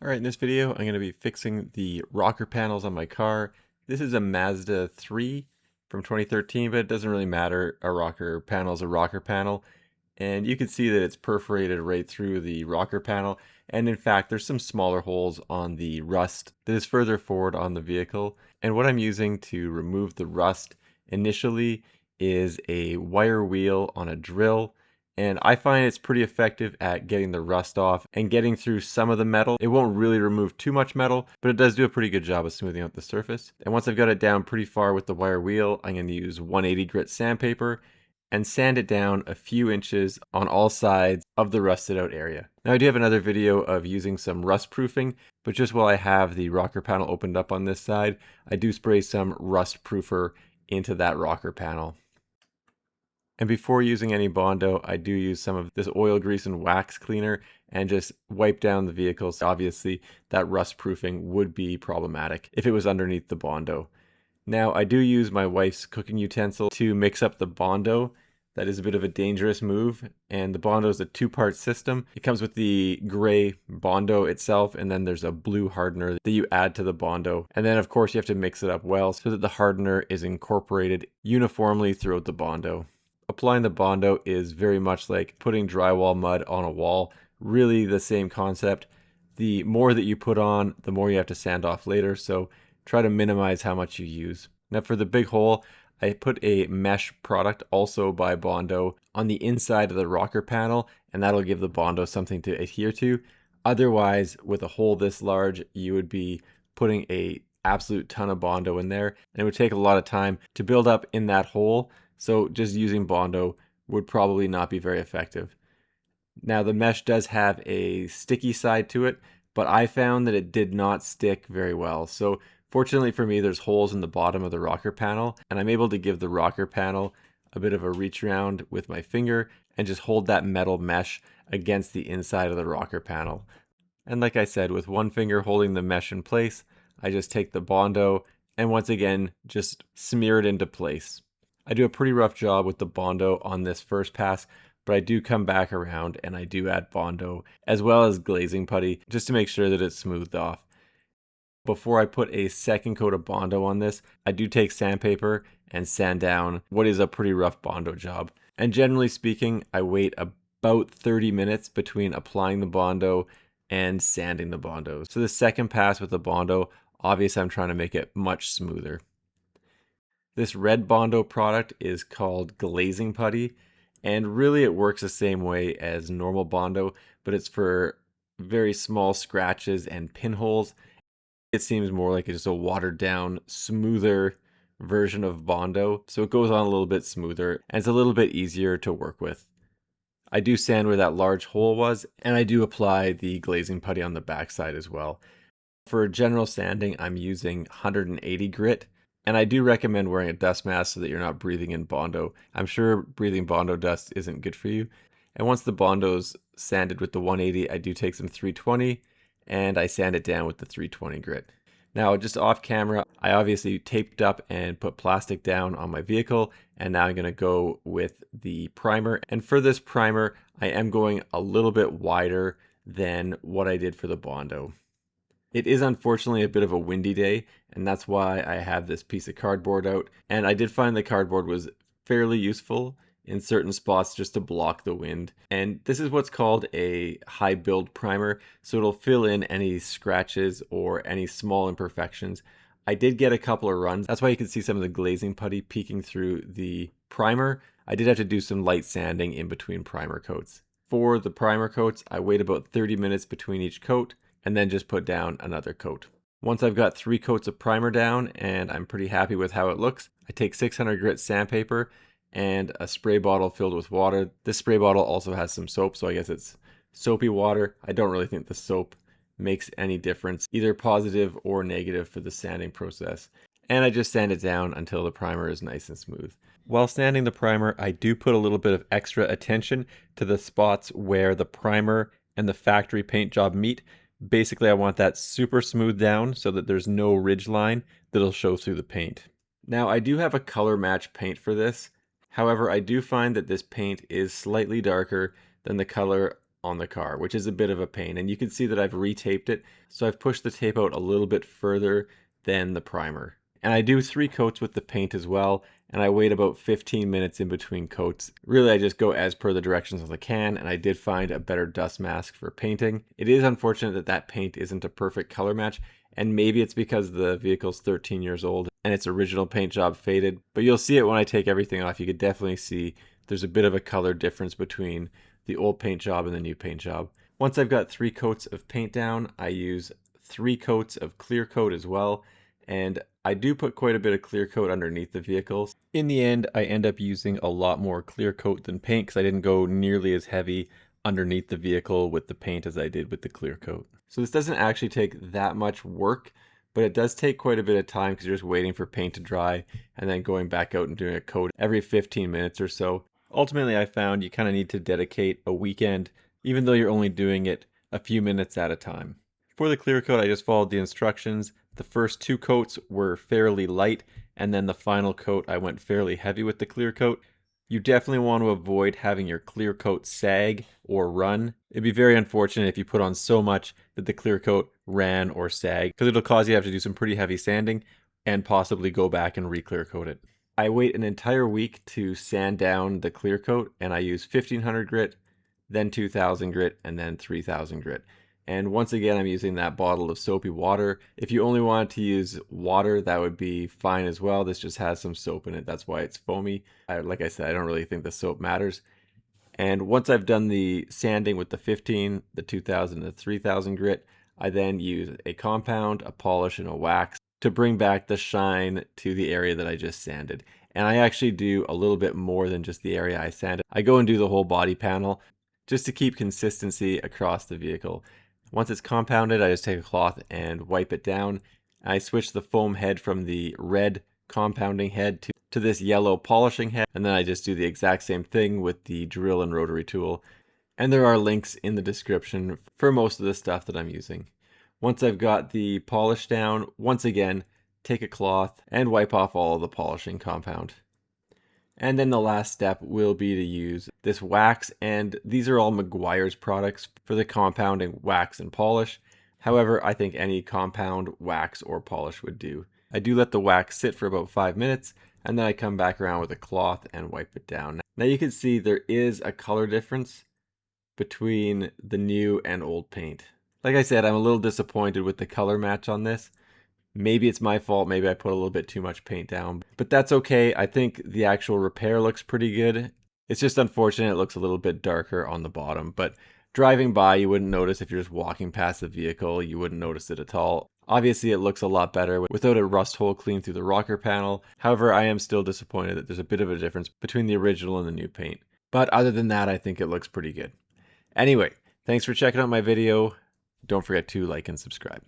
Alright, in this video I'm going to be fixing the rocker panels on my car. This is a Mazda 3 from 2013, but it doesn't really matter. A rocker panel is a rocker panel. And you can see that it's perforated right through the rocker panel. And in fact, there's some smaller holes on the rust that is further forward on the vehicle. And what I'm using to remove the rust initially is a wire wheel on a drill. And I find it's pretty effective at getting the rust off and getting through some of the metal. It won't really remove too much metal, but it does do a pretty good job of smoothing out the surface. And once I've got it down pretty far with the wire wheel, I'm going to use 180 grit sandpaper and sand it down a few inches on all sides of the rusted out area. Now I do have another video of using some rust proofing, but just while I have the rocker panel opened up on this side, I do spray some rust proofer into that rocker panel. And before using any Bondo, I do use some of this oil, grease, and wax cleaner and just wipe down the vehicles. Obviously, that rust proofing would be problematic if it was underneath the Bondo. Now, I do use my wife's cooking utensil to mix up the Bondo. That is a bit of a dangerous move, and the Bondo is a two-part system. It comes with the gray Bondo itself, and then there's a blue hardener that you add to the Bondo. And then, of course, you have to mix it up well so that the hardener is incorporated uniformly throughout the Bondo. Applying the Bondo is very much like putting drywall mud on a wall. Really the same concept. The more that you put on, the more you have to sand off later, so try to minimize how much you use. Now for the big hole, I put a mesh product, also by Bondo, on the inside of the rocker panel, and that'll give the Bondo something to adhere to. Otherwise, with a hole this large, you would be putting a absolute ton of Bondo in there, and it would take a lot of time to build up in that hole. So just using Bondo would probably not be very effective. Now the mesh does have a sticky side to it, but I found that it did not stick very well. So fortunately for me, there's holes in the bottom of the rocker panel, and I'm able to give the rocker panel a bit of a reach around with my finger and just hold that metal mesh against the inside of the rocker panel. And like I said, with one finger holding the mesh in place, I just take the Bondo and once again, just smear it into place. I do a pretty rough job with the Bondo on this first pass, but I do come back around and I do add Bondo as well as glazing putty just to make sure that it's smoothed off. Before I put a second coat of Bondo on this, I do take sandpaper and sand down what is a pretty rough Bondo job. And generally speaking, I wait about 30 minutes between applying the Bondo and sanding the Bondo. So the second pass with the Bondo, obviously I'm trying to make it much smoother. This red Bondo product is called glazing putty, and really it works the same way as normal Bondo, but it's for very small scratches and pinholes. It seems more like just a watered down, smoother version of Bondo, so it goes on a little bit smoother and it's a little bit easier to work with. I do sand where that large hole was, and I do apply the glazing putty on the backside as well. For general sanding, I'm using 180 grit. And I do recommend wearing a dust mask so that you're not breathing in Bondo. I'm sure breathing Bondo dust isn't good for you. And once the Bondo's sanded with the 180, I do take some 320 and I sand it down with the 320 grit. Now, just off camera, I obviously taped up and put plastic down on my vehicle, and now I'm going to go with the primer. And for this primer, I am going a little bit wider than what I did for the Bondo. It is unfortunately a bit of a windy day, and that's why I have this piece of cardboard out. And I did find the cardboard was fairly useful in certain spots just to block the wind. And this is what's called a high build primer, so it'll fill in any scratches or any small imperfections. I did get a couple of runs. That's why you can see some of the glazing putty peeking through the primer. I did have to do some light sanding in between primer coats. For the primer coats, I wait about 30 minutes between each coat, and then just put down another coat. Once I've got 3 coats of primer down and I'm pretty happy with how it looks, I take 600 grit sandpaper and a spray bottle filled with water. This spray bottle also has some soap, so I guess it's soapy water. I don't really think the soap makes any difference, either positive or negative for the sanding process. And I just sand it down until the primer is nice and smooth. While sanding the primer, I do put a little bit of extra attention to the spots where the primer and the factory paint job meet. Basically, I want that super smooth down so that there's no ridge line that'll show through the paint. Now, I do have a color match paint for this. However, I do find that this paint is slightly darker than the color on the car, which is a bit of a pain. And you can see that I've retaped it. So I've pushed the tape out a little bit further than the primer. And I do 3 coats with the paint as well, and I wait about 15 minutes in between coats. Really, I just go as per the directions as I can, and I did find a better dust mask for painting. It is unfortunate that that paint isn't a perfect color match, and maybe it's because the vehicle's 13 years old and its original paint job faded, but you'll see it when I take everything off. You could definitely see there's a bit of a color difference between the old paint job and the new paint job. Once I've got 3 coats of paint down, I use 3 coats of clear coat as well, and I do put quite a bit of clear coat underneath the vehicles. In the end, I end up using a lot more clear coat than paint because I didn't go nearly as heavy underneath the vehicle with the paint as I did with the clear coat. So this doesn't actually take that much work, but it does take quite a bit of time because you're just waiting for paint to dry and then going back out and doing a coat every 15 minutes or so. Ultimately, I found you kind of need to dedicate a weekend, even though you're only doing it a few minutes at a time. For the clear coat, I just followed the instructions. The first 2 coats were fairly light, and then the final coat I went fairly heavy with the clear coat. You definitely want to avoid having your clear coat sag or run. It'd be very unfortunate if you put on so much that the clear coat ran or sagged, because it'll cause you to have to do some pretty heavy sanding and possibly go back and re-clear coat it. I wait an entire week to sand down the clear coat, and I use 1500 grit, then 2000 grit, and then 3000 grit. And once again, I'm using that bottle of soapy water. If you only wanted to use water, that would be fine as well. This just has some soap in it. That's why it's foamy. Like I said, I don't really think the soap matters. And once I've done the sanding with the 15, the 2000, the 3000 grit, I then use a compound, a polish, and a wax to bring back the shine to the area that I just sanded. And I actually do a little bit more than just the area I sanded. I go and do the whole body panel just to keep consistency across the vehicle. Once it's compounded, I just take a cloth and wipe it down. I switch the foam head from the red compounding head to this yellow polishing head, and then I just do the exact same thing with the drill and rotary tool. And there are links in the description for most of the stuff that I'm using. Once I've got the polish down, once again, take a cloth and wipe off all of the polishing compound. And then the last step will be to use this wax, and these are all Meguiar's products for the compounding, wax, and polish. However, I think any compound, wax, or polish would do. I do let the wax sit for about 5 minutes, and then I come back around with a cloth and wipe it down. Now you can see there is a color difference between the new and old paint. Like I said, I'm a little disappointed with the color match on this. Maybe it's my fault, maybe I put a little bit too much paint down, but that's okay. I think the actual repair looks pretty good. It's just unfortunate it looks a little bit darker on the bottom, but driving by you wouldn't notice. If you're just walking past the vehicle, you wouldn't notice it at all. Obviously it looks a lot better without a rust hole clean through the rocker panel. However, I am still disappointed that there's a bit of a difference between the original and the new paint. But other than that, I think it looks pretty good. Anyway, thanks for checking out my video. Don't forget to like and subscribe.